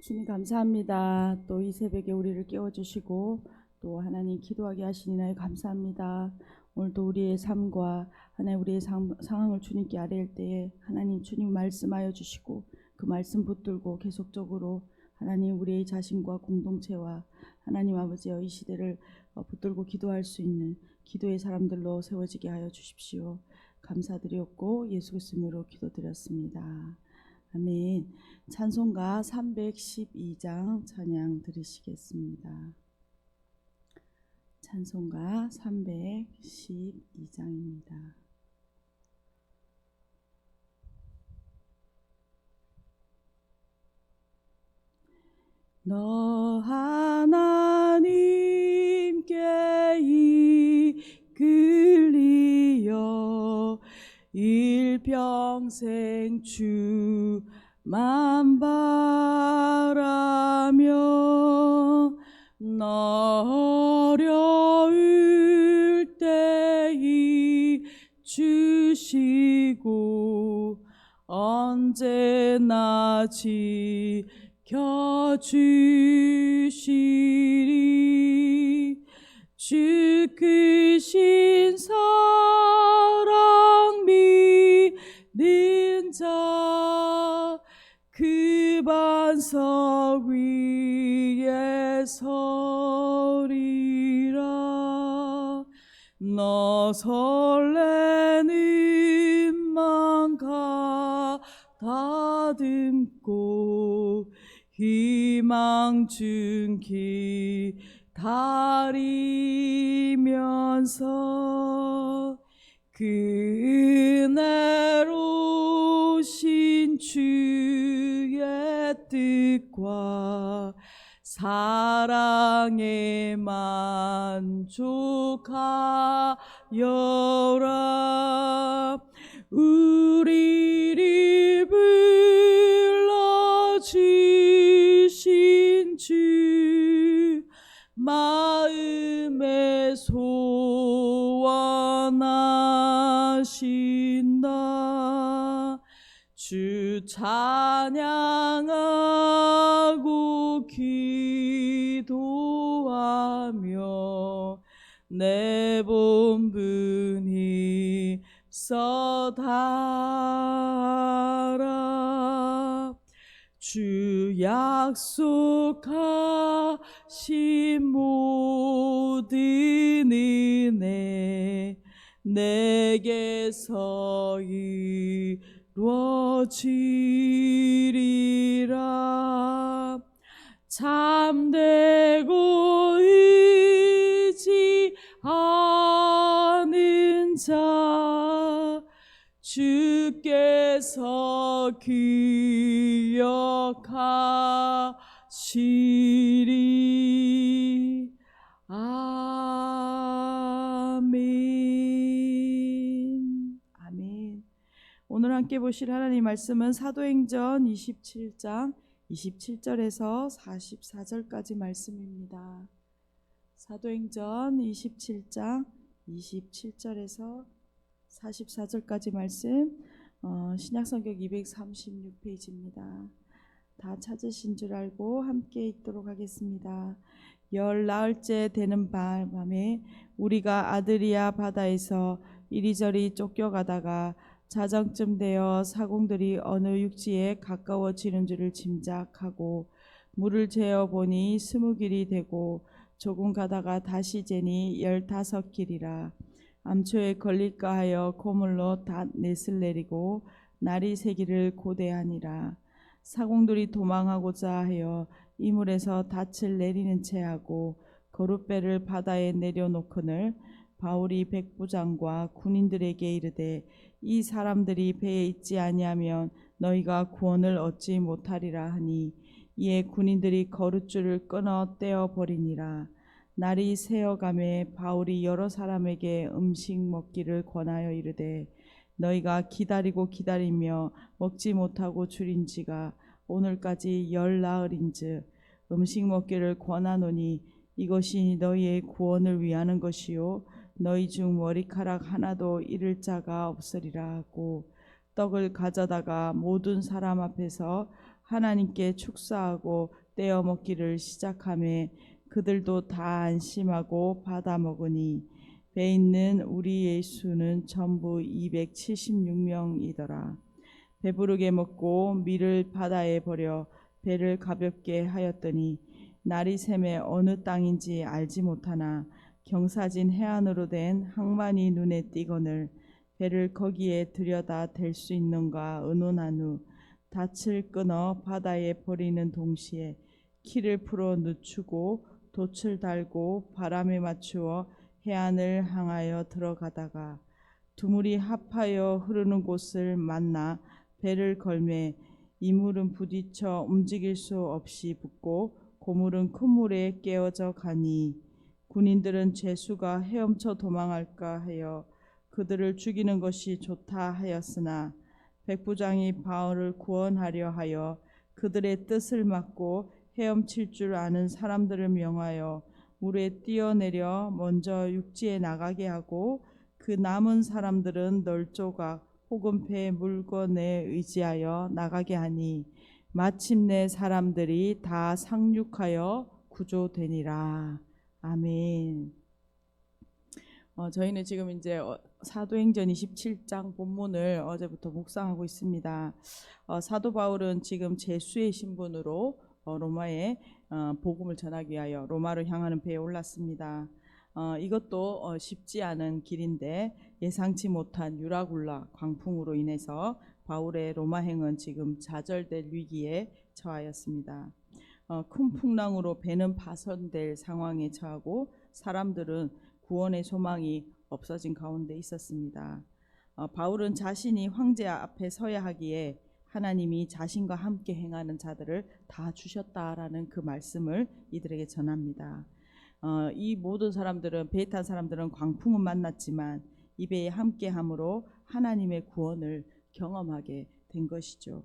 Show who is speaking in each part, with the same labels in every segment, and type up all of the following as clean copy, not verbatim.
Speaker 1: 주님 감사합니다. 또 이 새벽에 우리를 깨워주시고 또 하나님 기도하게 하시니나에 감사합니다. 오늘도 우리의 삶과 하나님 우리의 상황을 주님께 아뢰일 때에 하나님 주님 말씀하여 주시고 그 말씀 붙들고 계속적으로 하나님 우리의 자신과 공동체와 하나님 아버지의 이 시대를 붙들고 기도할 수 있는 기도의 사람들로 세워지게 하여 주십시오. 감사드렸고 예수 그리스도로 기도드렸습니다. 아멘. 찬송가 312장 찬양 드리시겠습니다. 찬송가 312장입니다. 너 하나님께 이끌리어 일평생 주만 바라며 너 어려울 때 주시고 언제나 지켜주시리. 주 크신 사랑 믿는 자 그 반석 위에 서리라. 너 설레는 맘 가다듬고 희망 중 기다리면서 그 은혜로우신 주의 뜻과 사랑에 만족하여라. 우리를 불러주신 주 마음에 소원하신다. 주 찬양하고 기도하며 내 본분이 써다라. 주 약속하신 모든 은혜 내게서 이루어지리라. 참되고 의지하는 자 주께서 기억하시리. 아멘. 아멘. 오늘 함께 보실 하나님 말씀은 사도행전 27장 27절에서 44절까지 말씀입니다. 사도행전 27장 27절에서 44절까지 말씀, 신약성경 236페이지입니다. 다 찾으신 줄 알고 함께 읽도록 하겠습니다. 열 나흘째 되는 밤에 우리가 아드리아 바다에서 이리저리 쫓겨가다가 자정쯤 되어 사공들이 어느 육지에 가까워지는 줄을 짐작하고 물을 재어보니 20길이 되고 조금 가다가 다시 재니 15길이라. 암초에 걸릴까 하여 고물로 닷넷을 내리고 날이 새기를 고대하니라. 사공들이 도망하고자 하여 이물에서 닻을 내리는 채 하고 거룻배를 바다에 내려놓거늘 바울이 백부장과 군인들에게 이르되 이 사람들이 배에 있지 아니하면 너희가 구원을 얻지 못하리라 하니 이에 군인들이 거룻줄을 끊어 떼어버리니라. 날이 새어가매 바울이 여러 사람에게 음식 먹기를 권하여 이르되 너희가 기다리고 기다리며 먹지 못하고 줄인지가 오늘까지 열 나흘인즉 음식 먹기를 권하노니 이것이 너희의 구원을 위하는 것이요 너희 중 머리카락 하나도 잃을 자가 없으리라 하고 떡을 가져다가 모든 사람 앞에서 하나님께 축사하고 떼어 먹기를 시작하매 그들도 다 안심하고 받아 먹으니 배 있는 우리의 수는 전부 276명이더라. 배부르게 먹고 밀을 바다에 버려 배를 가볍게 하였더니 날이 새매 어느 땅인지 알지 못하나 경사진 해안으로 된 항만이 눈에 띄거늘 배를 거기에 들여다 댈 수 있는가 의논한 후 닻을 끊어 바다에 버리는 동시에 키를 풀어 늦추고 돛을 달고 바람에 맞추어 해안을 향하여 들어가다가 두물이 합하여 흐르는 곳을 만나 배를 걸매 이물은 부딪혀 움직일 수 없이 붙고 고물은 큰 물에 깨어져 가니 군인들은 죄수가 헤엄쳐 도망할까 하여 그들을 죽이는 것이 좋다 하였으나 백부장이 바울을 구원하려 하여 그들의 뜻을 막고 헤엄칠 줄 아는 사람들을 명하여 물에 뛰어내려 먼저 육지에 나가게 하고 그 남은 사람들은 널조각 혹은 배 물건에 의지하여 나가게 하니 마침내 사람들이 다 상륙하여 구조되니라. 아멘. 저희는 지금 이제 사도행전 27장 본문을 어제부터 묵상하고 있습니다. 사도 바울은 지금 제수의 신분으로 로마에 복음을 전하기 위하여 로마로 향하는 배에 올랐습니다. 이것도 쉽지 않은 길인데 예상치 못한 유라굴라 광풍으로 인해서 바울의 로마행은 지금 좌절될 위기에 처하였습니다. 큰 풍랑으로 배는 파손될 상황에 처하고 사람들은 구원의 소망이 없어진 가운데 있었습니다. 바울은 자신이 황제 앞에 서야 하기에 하나님이 자신과 함께 행하는 자들을 다 주셨다라는 그 말씀을 이들에게 전합니다. 이 모든 사람들은 배에 탄 사람들은 광풍은 만났지만 이 배에 함께함으로 하나님의 구원을 경험하게 된 것이죠.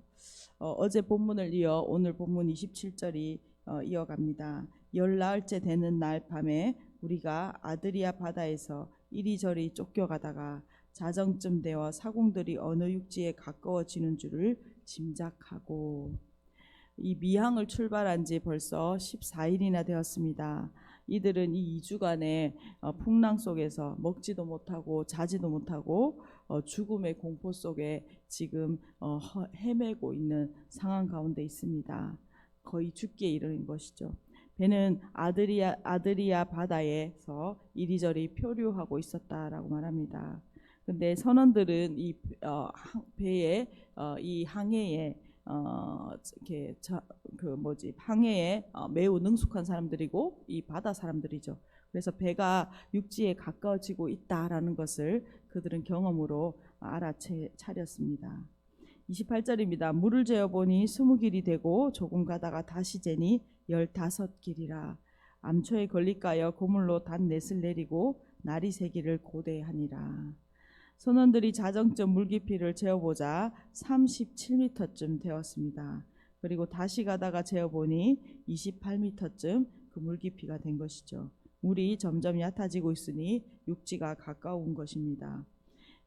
Speaker 1: 어제 본문을 이어 오늘 본문 27절이 이어갑니다. 열나흘째 되는 날 밤에 우리가 아드리아 바다에서 이리저리 쫓겨가다가 자정쯤 되어 사공들이 어느 육지에 가까워지는 줄을 짐작하고 이 미항을 출발한 지 벌써 14일이나 되었습니다. 이들은 이 2주간의 풍랑 속에서 먹지도 못하고 자지도 못하고 죽음의 공포 속에 지금 헤매고 있는 상황 가운데 있습니다. 거의 죽기에 이르는 것이죠. 배는 아드리아 바다에서 이리저리 표류하고 있었다라고 말합니다. 근데 선원들은 이 배에 이 항해에 이렇게 항해에 매우 능숙한 사람들이고 이 바다 사람들이죠. 그래서 배가 육지에 가까워지고 있다라는 것을 그들은 경험으로 알아차렸습니다. 28절입니다. 물을 재어보니 20길이 되고 조금 가다가 다시 재니 15길이라. 암초에 걸릴까여 고물로 단 넷을 내리고 날이 새기를 고대하니라. 선원들이 자정점 물깊이를 재어보자 37m쯤 되었습니다. 그리고 다시 가다가 재어보니 28m쯤 그 물깊이가 된 것이죠. 물이 점점 얕아지고 있으니 육지가 가까운 것입니다.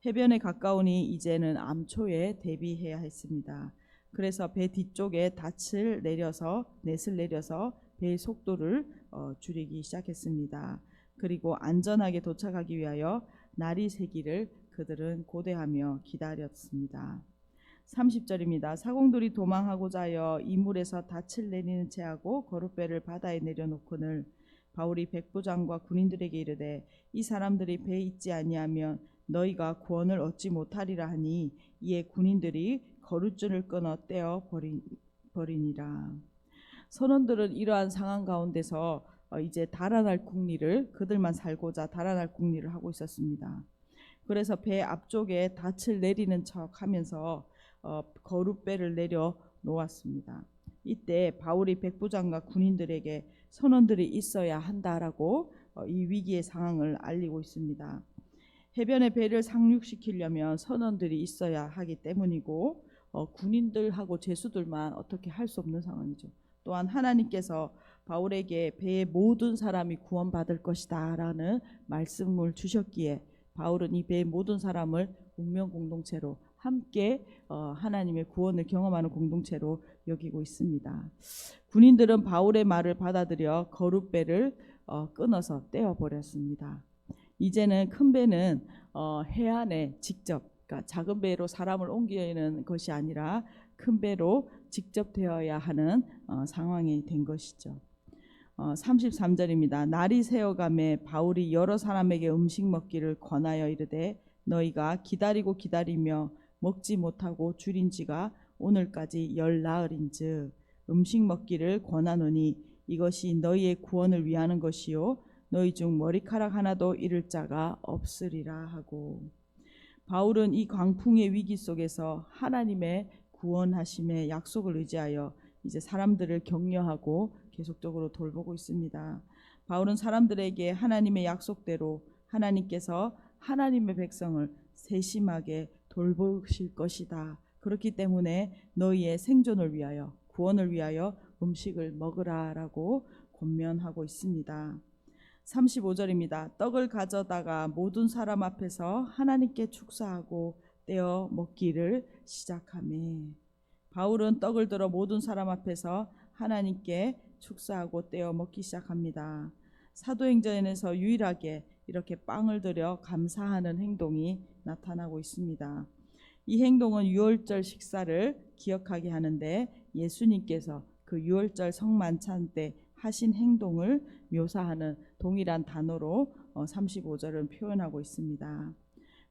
Speaker 1: 해변에 가까우니 이제는 암초에 대비해야 했습니다. 그래서 배 뒤쪽에 넷을 내려서 배의 속도를 줄이기 시작했습니다. 그리고 안전하게 도착하기 위하여 날이 새기를 그들은 고대하며 기다렸습니다. 30절입니다. 사공들이 도망하고자 하여 이물에서 닻을 내리는 채하고 거룻배를 바다에 내려놓거늘 바울이 백부장과 군인들에게 이르되 이 사람들이 배에 있지 아니하면 너희가 구원을 얻지 못하리라 하니 이에 군인들이 거룻줄을 끊어 떼어 버리니라. 선원들은 이러한 상황 가운데서 이제 달아날 궁리를 그들만 살고자 달아날 궁리를 하고 있었습니다. 그래서 배 앞쪽에 닻을 내리는 척 하면서 거룻배를 내려 놓았습니다. 이때 바울이 백부장과 군인들에게 선원들이 있어야 한다라고 이 위기의 상황을 알리고 있습니다. 해변에 배를 상륙시키려면 선원들이 있어야 하기 때문이고 군인들하고 제수들만 어떻게 할 수 없는 상황이죠. 또한 하나님께서 바울에게 배의 모든 사람이 구원받을 것이다 라는 말씀을 주셨기에 바울은 이 배의 모든 사람을 운명 공동체로 함께 하나님의 구원을 경험하는 공동체로 여기고 있습니다. 군인들은 바울의 말을 받아들여 거룻배를 끊어서 떼어버렸습니다. 이제는 큰 배는 해안에 직접, 그러니까 작은 배로 사람을 옮기는 것이 아니라 큰 배로 직접 되어야 하는 상황이 된 것이죠. 33절입니다. 날이 새어가매 바울이 여러 사람에게 음식 먹기를 권하여 이르되 너희가 기다리고 기다리며 먹지 못하고 줄인 지가 오늘까지 열나흘인즉 음식 먹기를 권하노니 이것이 너희의 구원을 위하는 것이요 너희 중 머리카락 하나도 잃을 자가 없으리라 하고, 바울은 이 광풍의 위기 속에서 하나님의 구원하심의 약속을 의지하여 이제 사람들을 격려하고 계속적으로 돌보고 있습니다. 바울은 사람들에게 하나님의 약속대로 하나님께서 하나님의 백성을 세심하게 돌보실 것이다. 그렇기 때문에 너희의 생존을 위하여 구원을 위하여 음식을 먹으라라고 권면하고 있습니다. 35절입니다. 떡을 가져다가 모든 사람 앞에서 하나님께 축사하고 떼어 먹기를 시작하매, 바울은 떡을 들어 모든 사람 앞에서 하나님께 축사하고 떼어 먹기 시작합니다. 사도행전에서 유일하게 이렇게 빵을 들여 감사하는 행동이 나타나고 있습니다. 이 행동은 유월절 식사를 기억하게 하는데 예수님께서 그 유월절 성만찬 때 하신 행동을 묘사하는 동일한 단어로 35절은 표현하고 있습니다.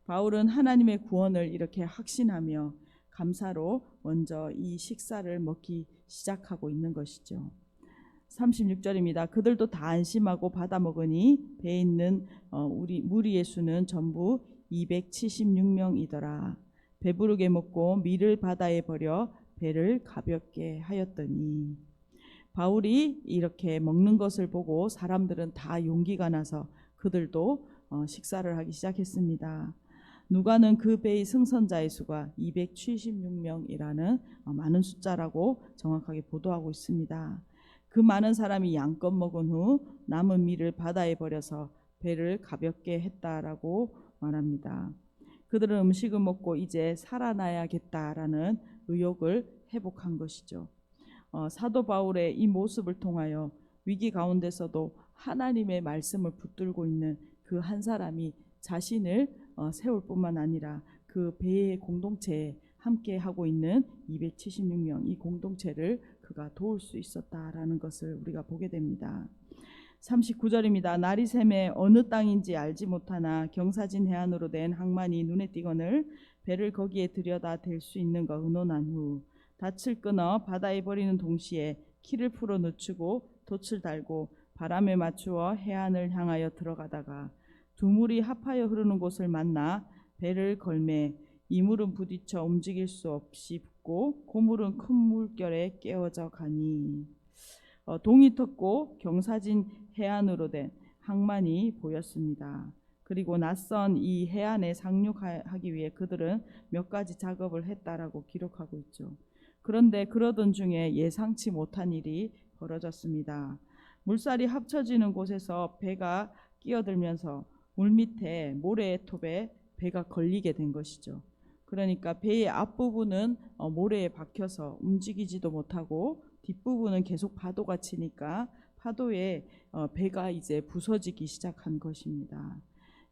Speaker 1: 바울은 하나님의 구원을 이렇게 확신하며 감사로 먼저 이 식사를 먹기 시작하고 있는 것이죠. 36절입니다. 그들도 다 안심하고 받아 먹으니 배에 있는 무리의 수는 전부 276명이더라. 배부르게 먹고 밀을 바다에 버려 배를 가볍게 하였더니, 바울이 이렇게 먹는 것을 보고 사람들은 다 용기가 나서 그들도 식사를 하기 시작했습니다. 누가는 그 배의 승선자의 수가 276명이라는 많은 숫자라고 정확하게 보도하고 있습니다. 그 많은 사람이 양껏 먹은 후 남은 밀을 바다에 버려서 배를 가볍게 했다라고 말합니다. 그들은 음식을 먹고 이제 살아나야겠다라는 의욕을 회복한 것이죠. 사도 바울의 이 모습을 통하여 위기 가운데서도 하나님의 말씀을 붙들고 있는 그 한 사람이 자신을 세울 뿐만 아니라 그 배의 공동체에 함께 하고 있는 276명 이 공동체를 그가 도울 수 있었다라는 것을 우리가 보게 됩니다. 39절입니다. 날이 새매 어느 땅인지 알지 못하나 경사진 해안으로 된 항만이 눈에 띄거늘 배를 거기에 들여다 댈 수 있는가 의논한 후 닻을 끊어 바다에 버리는 동시에 키를 풀어 늦추고 돛을 달고 바람에 맞추어 해안을 향하여 들어가다가 두 물이 합하여 흐르는 곳을 만나 배를 걸매 이 물은 부딪혀 움직일 수 없이 붙고 고물은 큰 물결에 깨어져 가니, 동이 텄고 경사진 해안으로 된 항만이 보였습니다. 그리고 낯선 이 해안에 상륙하기 위해 그들은 몇 가지 작업을 했다라고 기록하고 있죠. 그런데 그러던 중에 예상치 못한 일이 벌어졌습니다. 물살이 합쳐지는 곳에서 배가 끼어들면서 물밑에 모래의 톱에 배가 걸리게 된 것이죠. 그러니까 배의 앞부분은 모래에 박혀서 움직이지도 못하고 뒷부분은 계속 파도가 치니까 파도에 배가 이제 부서지기 시작한 것입니다.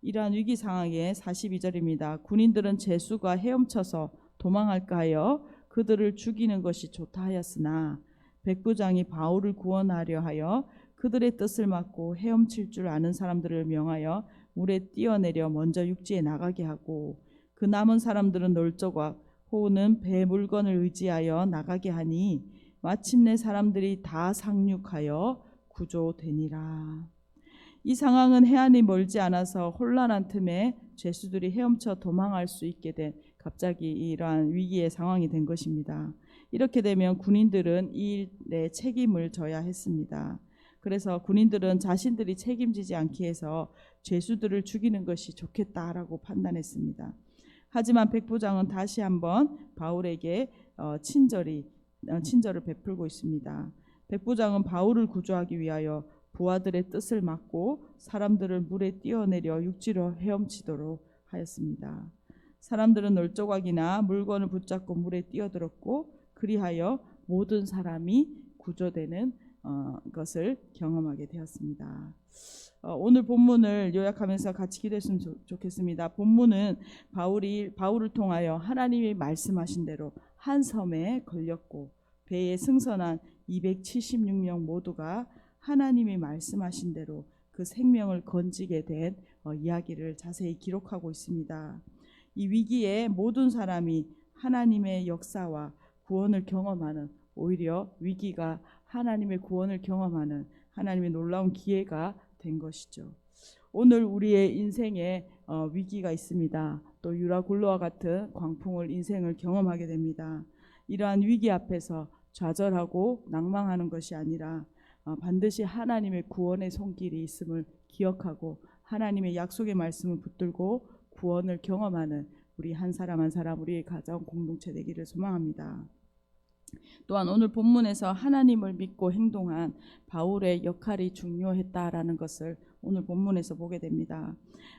Speaker 1: 이러한 위기 상황에 42절입니다. 군인들은 제수가 헤엄쳐서 도망할까 하여 그들을 죽이는 것이 좋다 하였으나 백부장이 바울을 구원하려 하여 그들의 뜻을 막고 헤엄칠 줄 아는 사람들을 명하여 물에 뛰어내려 먼저 육지에 나가게 하고 그 남은 사람들은 널쩍과 호우는 배 물건을 의지하여 나가게 하니 마침내 사람들이 다 상륙하여 구조되니라. 이 상황은 해안이 멀지 않아서 혼란한 틈에 죄수들이 헤엄쳐 도망할 수 있게 된 갑자기 이러한 위기의 상황이 된 것입니다. 이렇게 되면 군인들은 이 일에 책임을 져야 했습니다. 그래서 군인들은 자신들이 책임지지 않기 위해서 죄수들을 죽이는 것이 좋겠다라고 판단했습니다. 하지만 백부장은 다시 한번 바울에게 친절을 베풀고 있습니다. 백부장은 바울을 구조하기 위하여 부하들의 뜻을 막고 사람들을 물에 뛰어내려 육지로 헤엄치도록 하였습니다. 사람들은 널조각이나 물건을 붙잡고 물에 뛰어들었고 그리하여 모든 사람이 구조되는 것을 경험하게 되었습니다. 오늘 본문을 요약하면서 같이 기도했으면 좋겠습니다. 본문은 바울을 통하여 하나님이 말씀하신 대로 한 섬에 걸렸고 배에 승선한 276명 모두가 하나님이 말씀하신 대로 그 생명을 건지게 된 이야기를 자세히 기록하고 있습니다. 이 위기에 모든 사람이 하나님의 역사와 구원을 경험하는, 오히려 위기가 하나님의 구원을 경험하는 하나님의 놀라운 기회가 된 것이죠. 오늘 우리의 인생에 위기가 있습니다. 또 유라굴로와 같은 광풍을 인생을 경험하게 됩니다. 이러한 위기 앞에서 좌절하고 낭망하는 것이 아니라 반드시 하나님의 구원의 손길이 있음을 기억하고 하나님의 약속의 말씀을 붙들고 구원을 경험하는 우리 한 사람 한 사람, 우리의 가정 공동체 되기를 소망합니다. 또한 오늘 본문에서 하나님을 믿고 행동한 바울의 역할이 중요했다라는 것을 오늘 본문에서 보게 됩니다.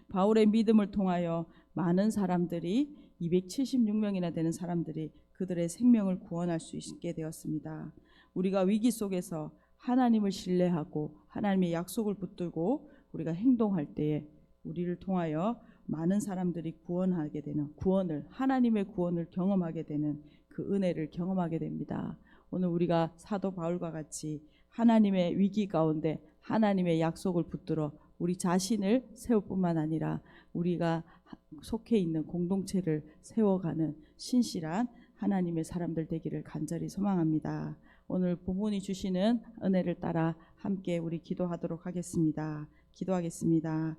Speaker 1: 바울의 믿음을 통하여 많은 사람들이 276명이나 되는 사람들이 그들의 생명을 구원할 수 있게 되었습니다. 우리가 위기 속에서 하나님을 신뢰하고 하나님의 약속을 붙들고 우리가 행동할 때에 우리를 통하여 많은 사람들이 구원하게 되는, 하나님의 구원을 경험하게 되는 그 은혜를 경험하게 됩니다. 오늘 우리가 사도 바울과 같이 하나님의 위기 가운데 하나님의 약속을 붙들어 우리 자신을 세울 뿐만 아니라 우리가 속해 있는 공동체를 세워가는 신실한 하나님의 사람들 되기를 간절히 소망합니다. 오늘 본문이 주시는 은혜를 따라 함께 우리 기도하도록 하겠습니다. 기도하겠습니다.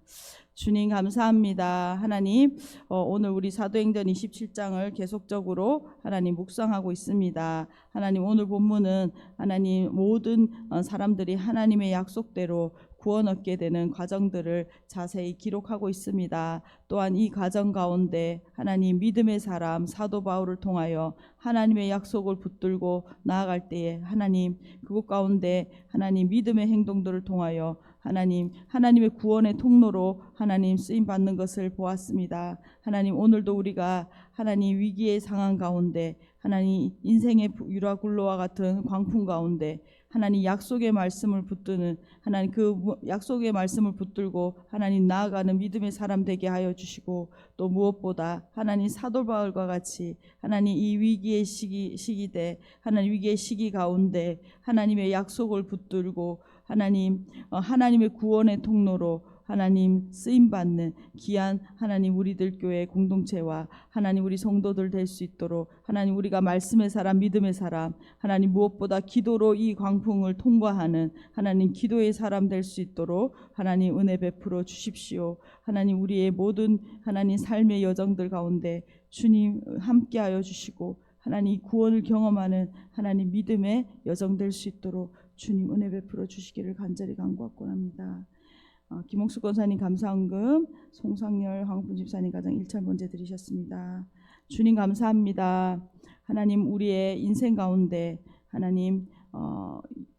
Speaker 1: 주님 감사합니다. 하나님, 오늘 우리 사도행전 27장을 계속적으로 하나님 묵상하고 있습니다. 하나님, 오늘 본문은 하나님 모든 사람들이 하나님의 약속대로 구원 얻게 되는 과정들을 자세히 기록하고 있습니다. 또한 이 과정 가운데 하나님 믿음의 사람 사도 바울을 통하여 하나님의 약속을 붙들고 나아갈 때에 하나님 그곳 가운데 하나님 믿음의 행동들을 통하여 하나님의 구원의 통로로 하나님 쓰임 받는 것을 보았습니다. 하나님, 오늘도 우리가 하나님 위기의 상황 가운데 하나님 인생의 유라굴로와 같은 광풍 가운데 하나님 약속의 말씀을 붙드는, 하나님 그 약속의 말씀을 붙들고 하나님 나아가는 믿음의 사람 되게 하여 주시고, 또 무엇보다 하나님 사도 바울과 같이 하나님 이 위기의 시기대 하나님 위기의 시기 가운데 하나님의 약속을 붙들고 하나님의 구원의 통로로 하나님 쓰임받는 귀한 하나님 우리들 교회 공동체와 하나님 우리 성도들 될 수 있도록 하나님 우리가 말씀의 사람 믿음의 사람 하나님 무엇보다 기도로 이 광풍을 통과하는 하나님 기도의 사람 될 수 있도록 하나님 은혜 베풀어 주십시오. 하나님 우리의 모든 하나님 삶의 여정들 가운데 주님 함께하여 주시고 하나님 구원을 경험하는 하나님 믿음의 여정 될 수 있도록 주님 은혜 베풀어 주시기를 간절히 간구하곤 합니다. 김옥수 권사님 감사헌금, 송상열 황분 집사님 가정 1차 번제 드리셨습니다. 주님 감사합니다. 하나님 우리의 인생 가운데 하나님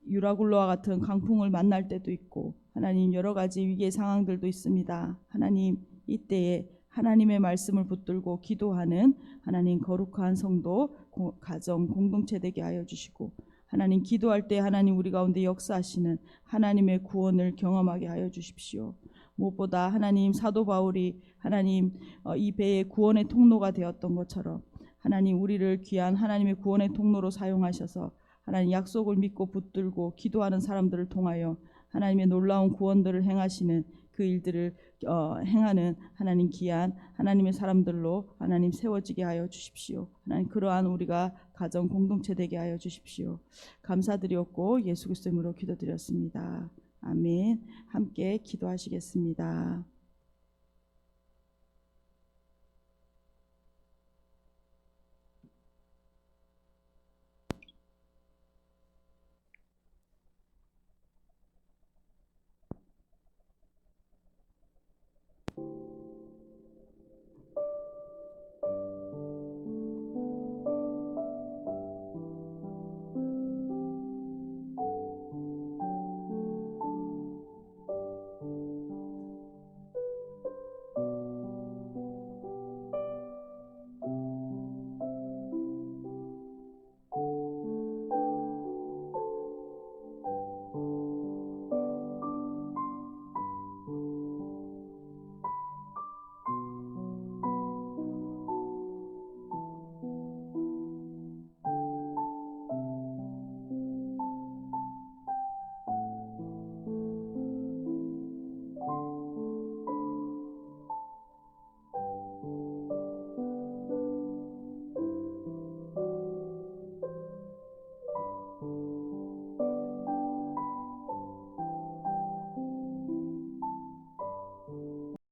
Speaker 1: 유라굴로와 같은 강풍을 만날 때도 있고 하나님 여러 가지 위기의 상황들도 있습니다. 하나님 이때에 하나님의 말씀을 붙들고 기도하는 하나님 거룩한 성도 가정 공동체 되게 하여 주시고 하나님 기도할 때 하나님 우리 가운데 역사하시는 하나님의 구원을 경험하게 하여 주십시오. 무엇보다 하나님 사도 바울이 하나님 이 배의 구원의 통로가 되었던 것처럼 하나님 우리를 귀한 하나님의 구원의 통로로 사용하셔서 하나님 약속을 믿고 붙들고 기도하는 사람들을 통하여 하나님의 놀라운 구원들을 행하시는 그 일들을 행하는 하나님 귀한 하나님의 사람들로 하나님 세워지게 하여 주십시오. 하나님 그러한 우리가 가정 공동체 되게 하여 주십시오. 감사드렸고 예수 그리스도 이름으로 기도드렸습니다. 아멘. 함께 기도하시겠습니다.